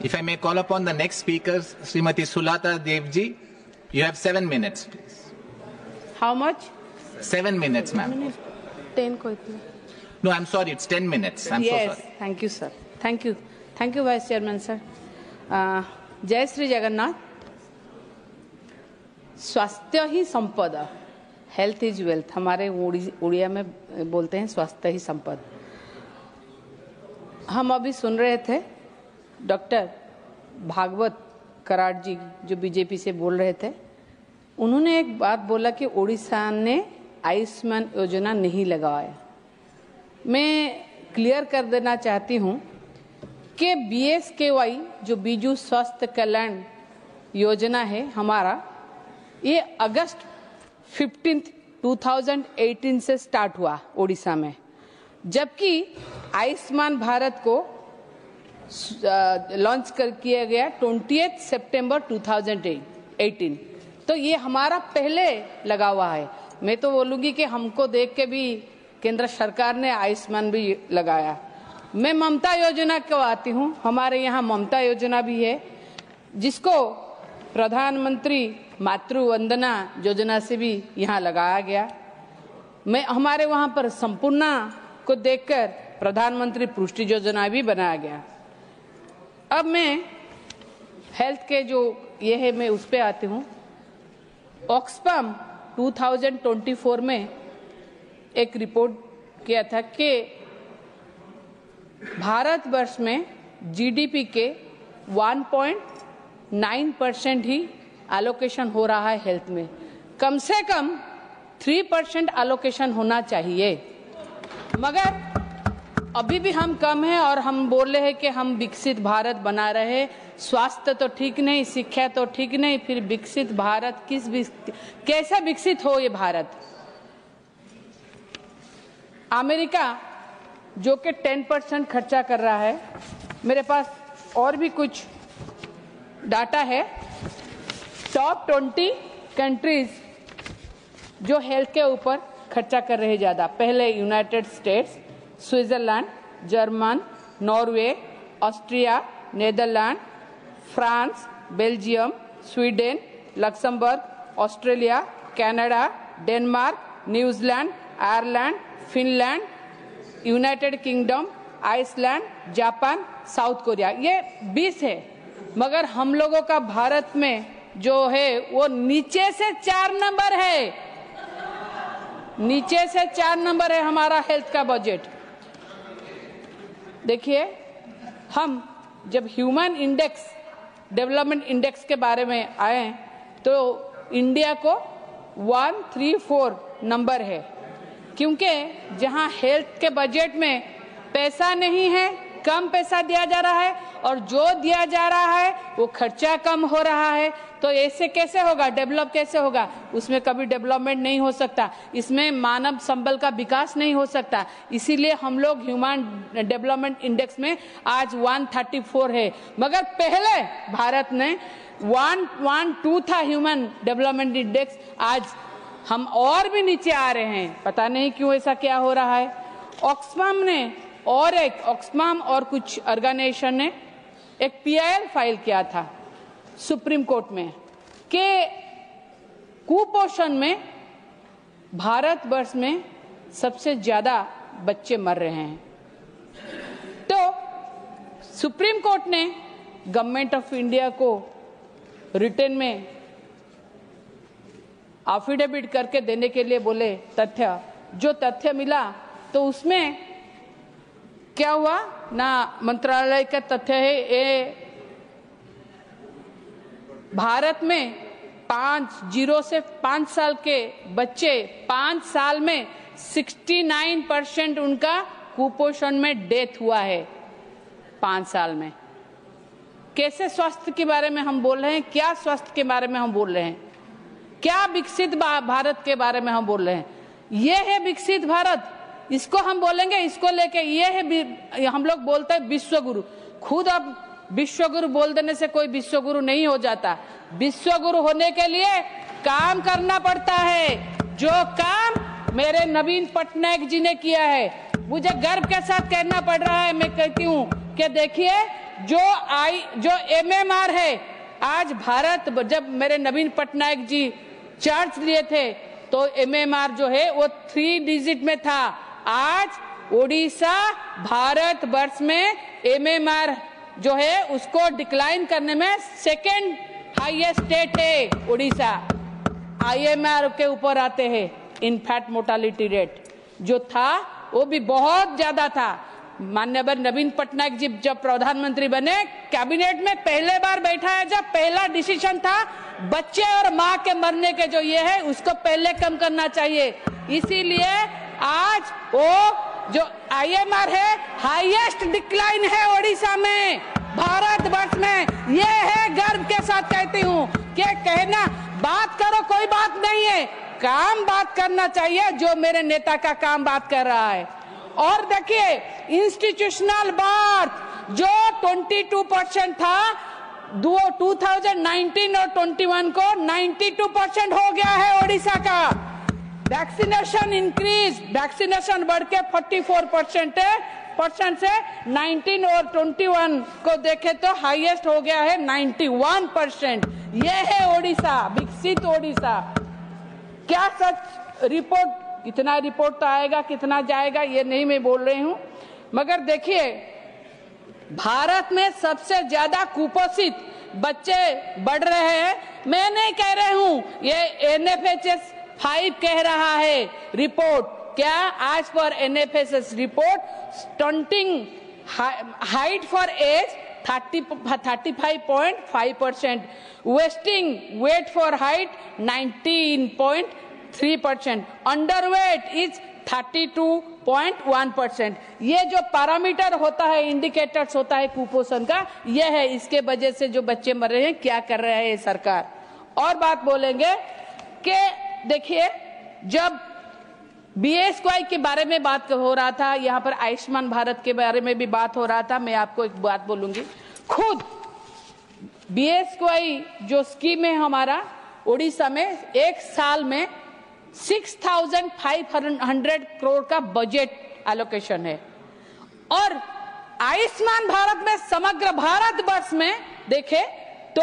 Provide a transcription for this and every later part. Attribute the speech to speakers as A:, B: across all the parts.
A: If I may call upon the next speaker, Srimati Sulata Devji, you have 7 minutes, please.
B: How much?
A: 7 minutes, ma'am.
B: 10 ko itna.
A: No, I'm sorry, it's 10 minutes. I'm so
B: Yes,
A: sorry.
B: thank you, sir. Thank you. Thank you, Vice Chairman, sir. जय श्री जगन्नाथ. स्वास्थ्य ही संपदा, health is wealth, हमारे उड़िया में बोलते हैं स्वास्थ्य ही संपदा. हम अभी सुन रहे थे डॉक्टर भागवत कराड़ जी जो बीजेपी से बोल रहे थे. उन्होंने एक बात बोला कि उड़ीसा ने आयुष्मान योजना नहीं लगाया. मैं क्लियर कर देना चाहती हूँ कि BSKY जो बीजू स्वास्थ्य कल्याण योजना है हमारा, ये अगस्त 15, 2018 से स्टार्ट हुआ उड़ीसा में, जबकि आयुष्मान भारत को लॉन्च किया गया 20 सितंबर 2018. तो ये हमारा पहले लगा हुआ है. मैं तो बोलूँगी कि हमको देख के भी केंद्र सरकार ने आयुष्मान भी लगाया. मैं ममता योजना को आती हूँ. हमारे यहाँ ममता योजना भी है, जिसको प्रधानमंत्री मातृ वंदना योजना से भी यहाँ लगाया गया. मैं हमारे वहाँ पर संपूर्ण को देखकर प्रधानमंत्री पुष्टि योजना भी बनाया गया. अब मैं हेल्थ के जो ये है मैं उस पे आती हूँ. ऑक्सफैम 2024 में एक रिपोर्ट किया था कि भारतवर्ष में GDP के 1.9% ही एलोकेशन हो रहा है हेल्थ में. कम से कम 3% एलोकेशन होना चाहिए, मगर अभी भी हम कम है और हम बोल रहे हैं कि हम विकसित भारत बना रहे हैं. स्वास्थ्य तो ठीक नहीं, शिक्षा तो ठीक नहीं, फिर विकसित भारत कैसे विकसित हो ये भारत. अमेरिका जो कि 10% खर्चा कर रहा है. मेरे पास और भी कुछ डाटा है. टॉप 20 कंट्रीज जो हेल्थ के ऊपर खर्चा कर रहे ज्यादा. पहले United States, Switzerland, German, Norway, Austria, Netherland, France, Belgium, Sweden, Luxembourg, Australia, Canada, Denmark, New Zealand, Ireland, Finland, United Kingdom, Iceland, Japan, South Korea. ये 20 है, मगर हम लोगों का भारत में जो है वो नीचे से 4 नंबर है. नीचे से 4 नंबर है हमारा हेल्थ का बजट. देखिए, हम जब ह्यूमन इंडेक्स, डेवलपमेंट इंडेक्स के बारे में आए तो इंडिया को 134 नंबर है, क्योंकि जहां हेल्थ के बजट में पैसा नहीं है, कम पैसा दिया जा रहा है, और जो दिया जा रहा है वो खर्चा कम हो रहा है. तो ऐसे कैसे होगा, डेवलप कैसे होगा? उसमें कभी डेवलपमेंट नहीं हो सकता, इसमें मानव संबल का विकास नहीं हो सकता. इसीलिए हम लोग ह्यूमन डेवलपमेंट इंडेक्स में आज 134 है, मगर पहले भारत ने 112 था ह्यूमन डेवलपमेंट इंडेक्स. आज हम और भी नीचे आ रहे हैं. पता नहीं क्यों ऐसा क्या हो रहा है. ऑक्सफैम और कुछ ऑर्गेनाइजेशन ने एक PIL फाइल किया था सुप्रीम कोर्ट में कि कुपोषण में भारतवर्ष में सबसे ज्यादा बच्चे मर रहे हैं. तो सुप्रीम कोर्ट ने गवर्नमेंट ऑफ इंडिया को रिटर्न में एफिडेविट करके देने के लिए बोले तथ्य. जो तथ्य मिला तो उसमें क्या हुआ ना, मंत्रालय का तथ्य है ये भारत में 0 से 5 साल के बच्चे 5 साल में 69% उनका कुपोषण में डेथ हुआ है 5 साल में. कैसे स्वास्थ्य के बारे में हम बोल रहे हैं? क्या स्वास्थ्य के बारे में हम बोल रहे हैं? क्या विकसित भारत के बारे में हम बोल रहे हैं? ये है विकसित भारत, इसको हम बोलेंगे. इसको लेके ये है, हम लोग बोलते हैं विश्व गुरु. खुद अब विश्व गुरु बोल देने से कोई विश्व गुरु नहीं हो जाता. विश्व गुरु होने के लिए काम करना पड़ता है. जो काम मेरे नवीन पटनायक जी ने किया है, मुझे गर्व के साथ कहना पड़ रहा है. मैं कहती हूँ कि देखिए, जो MMR है, आज भारत, जब मेरे नवीन पटनायक जी चार्ज लिए थे तो MMR जो है वो 3 डिजिट में था। आज ओडिशा भारत वर्ष में MMR जो है उसको डिक्लाइन करने में सेकेंड हाईएस्ट स्टेट है ओडिशा। IMR के ऊपर आते हैं इनफैक्ट मोर्टालिटी रेट जो था वो भी बहुत ज्यादा था। माननीय नवीन पटनायक जी जब प्रधानमंत्री बने, कैबिनेट में पहले बार बैठा है, जब पहला डिसीजन था बच्चे और माँ के मरने के जो ये है उसको पहले कम करना चाहिए। इसीलिए आज वो जो IMR है हाईएस्ट डिक्लाइन है ओडिशा में, भारतवर्ष में। ये है गर्व के साथ कहती हूँ कि कहना बात करो कोई बात नहीं है, काम बात करना चाहिए, जो मेरे नेता का काम बात कर रहा है। और देखिए इंस्टीट्यूशनल बर्थ जो 22% था 2019 और 21 को 92% हो गया है ओडिशा का। वैक्सीनेशन इंक्रीज, वैक्सीनेशन बढ़ के 44% से 19 और 21 को देखे तो हाईएस्ट हो गया है 91%। ये है ओडिशा, विकसित ओडिशा। क्या सच रिपोर्ट, कितना रिपोर्ट तो आएगा कितना जाएगा ये नहीं मैं बोल रही हूँ, मगर देखिए भारत में सबसे ज्यादा कुपोषित बच्चे बढ़ रहे हैं। मैं नहीं कह रही हूँ, ये NFHS 5 कह रहा है रिपोर्ट। क्या आज पर NFHS report stunting height for age 35.5%, wasting weight for height 19.3%, underweight is 32.1%। ये जो पैरामीटर होता है, इंडिकेटर्स होता है कुपोषण का, ये है। इसके वजह से जो बच्चे मर रहे हैं, क्या कर रहे हैं सरकार। और बात बोलेंगे कि देखिए जब BSY के बारे में बात हो रहा था, यहाँ पर आयुष्मान भारत के बारे में भी बात हो रहा था। मैं आपको एक बात बोलूंगी, खुद BSY जो स्कीम है हमारा ओडिशा में, एक साल में 6,500 करोड़ का बजट एलोकेशन है। और आयुष्मान भारत में समग्र भारत वर्ष में देखे तो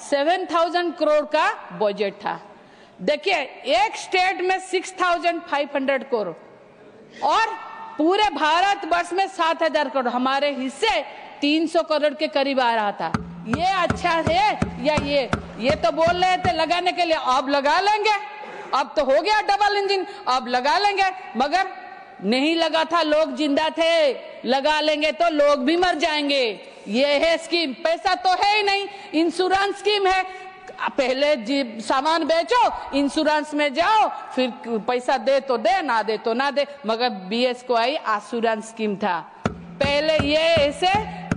B: 7,000 करोड़ का बजट था। देखिए एक स्टेट में 6,500 करोड़ और पूरे भारत वर्ष में 7,000 करोड़, हमारे हिस्से 300 करोड़ के करीब आ रहा था। ये अच्छा है या ये तो बोल रहे थे लगाने के लिए, अब लगा लेंगे, अब तो हो गया डबल इंजन, अब लगा लेंगे, मगर नहीं लगा था, लोग जिंदा थे। लगा लेंगे तो लोग भी मर जाएंगे। ये है स्कीम, पैसा तो है ही नहीं, इंश्योरेंस स्कीम है। पहले सामान बेचो, इंश्योरेंस में जाओ, फिर पैसा दे तो दे, ना दे तो ना दे। मगर BSY इंश्योरेंस स्कीम था पहले। ये ऐसे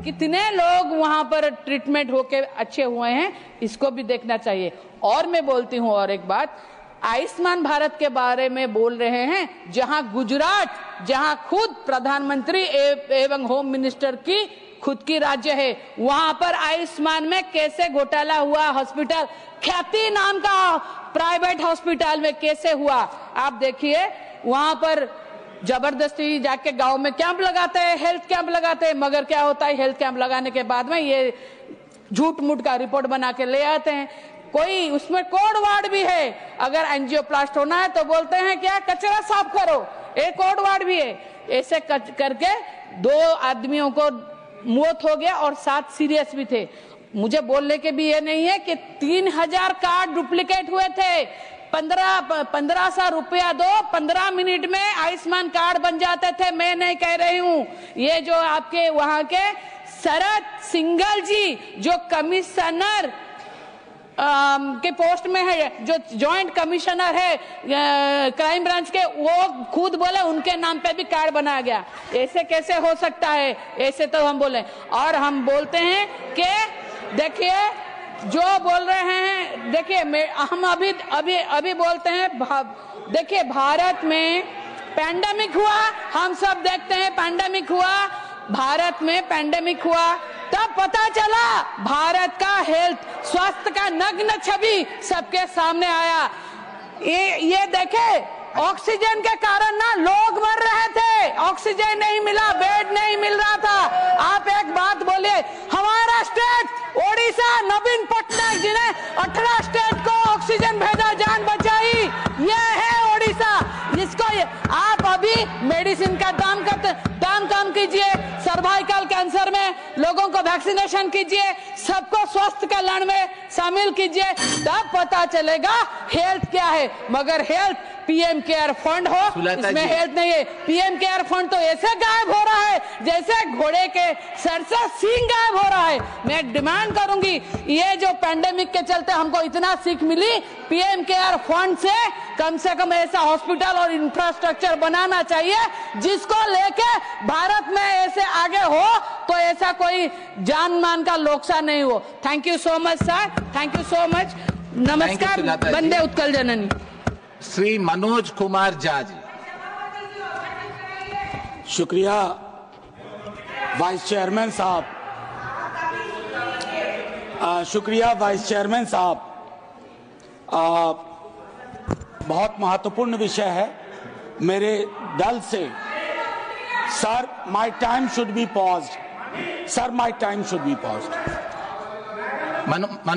B: कितने लोग वहां पर ट्रीटमेंट होके अच्छे हुए हैं, इसको भी देखना चाहिए। और मैं बोलती हूँ और एक बात, आयुष्मान भारत के बारे में बोल रहे हैं, जहां गुजरात, जहां खुद प्रधानमंत्री एवं होम मिनिस्टर की खुद की राज्य है, वहां पर आयुष्मान में कैसे घोटाला हुआ। हॉस्पिटल ख्याति नाम का प्राइवेट हॉस्पिटल में कैसे हुआ, आप देखिए। वहां पर जबरदस्ती जाके गांव में कैंप लगाते हैं, हेल्थ कैंप लगाते हैं, मगर क्या होता है, हेल्थ कैंप लगाने के बाद में ये झूठ मूठ का रिपोर्ट बना के ले आते हैं। कोई उसमें कोड वार्ड भी है, अगर एंजियोप्लास्ट होना है तो बोलते हैं क्या, कचरा साफ करो, एक कोड वार्ड भी है। ऐसे करके 2 आदमियों को मौत हो गया और 7 सीरियस भी थे। मुझे बोलने के भी ये नहीं है कि 3,000 कार्ड डुप्लीकेट हुए थे। 1500 रुपया दो, 15 मिनट में आयुष्मान कार्ड बन जाते थे। मैं नहीं कह रही हूँ, ये जो आपके वहां के शरद सिंघल जी जो कमिश्नर के पोस्ट में है, जो जॉइंट कमिश्नर है क्राइम ब्रांच के, वो खुद बोले उनके नाम पे भी कार्ड बनाया गया। ऐसे कैसे हो सकता है, ऐसे तो हम बोले। और हम बोलते हैं कि देखिए जो बोल रहे हैं, देखिए हम अभी बोलते हैं, देखिए भारत में पैंडेमिक हुआ, हम सब देखते हैं पैंडेमिक हुआ, भारत में पैंडेमिक हुआ, तब पता चला भारत का हेल्थ स्वास्थ्य का नग्न छवि सबके सामने आया। ये देखे ऑक्सीजन के कारण ना लोग मर रहे थे, ऑक्सीजन नहीं मिला, बेड नहीं मिल रहा था। आप एक बात बोलिए, हमारा स्टेट ओडिशा, नवीन पटनायक जी ने 18 स्टेट को ऑक्सीजन भेजा, जान बचाई। ये है ओडिशा, जिसको आप अभी मेडिसिन का दान काम कीजिए, सर्वाइकल कैंसर में लोगों को वैक्सीनेशन कीजिए, सबको स्वस्थ कल्याण में शामिल कीजिए, तब पता चलेगा हेल्थ क्या है। मगर हेल्थ पीएम केयर फंड हो, इसमें हेल्थ नहीं है। पीएम केयर फंड तो ऐसे गायब हो रहा है जैसे घोड़े के सर से सींग गायब हो रहा है। मैं डिमांड करूंगी, ये जो पैंडेमिक के चलते हमको इतना सीख मिली, पीएम केयर फंड से कम ऐसा हॉस्पिटल और इंफ्रास्ट्रक्चर बनाना चाहिए जिसको लेके भारत में ऐसे आगे हो तो ऐसा कोई जान मान का नुकसान नहीं हो। Thank you so much sir, thank you so much. नमस्कार, वंदे उत्कल जननी।
A: श्री मनोज कुमार झा जी।
C: शुक्रिया वाइस चेयरमैन साहब, शुक्रिया वाइस चेयरमैन साहब। बहुत महत्वपूर्ण विषय है मेरे दल से। Sir my time should be paused, sir my time should be paused.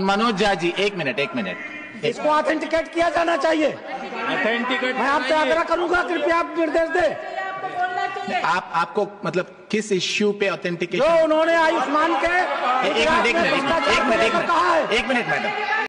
A: Manoj Jha ji, एक मिनट।
D: इसको ऑथेंटिकेट किया जाना चाहिए। मैं आपसे आग्रह करूंगा, कृपया आप निर्देश दें।
A: आपको मतलब किस इश्यू पे ऑथेंटिकेशन?
D: जो उन्होंने आयुष्मान के
A: एक मिनट मैडम।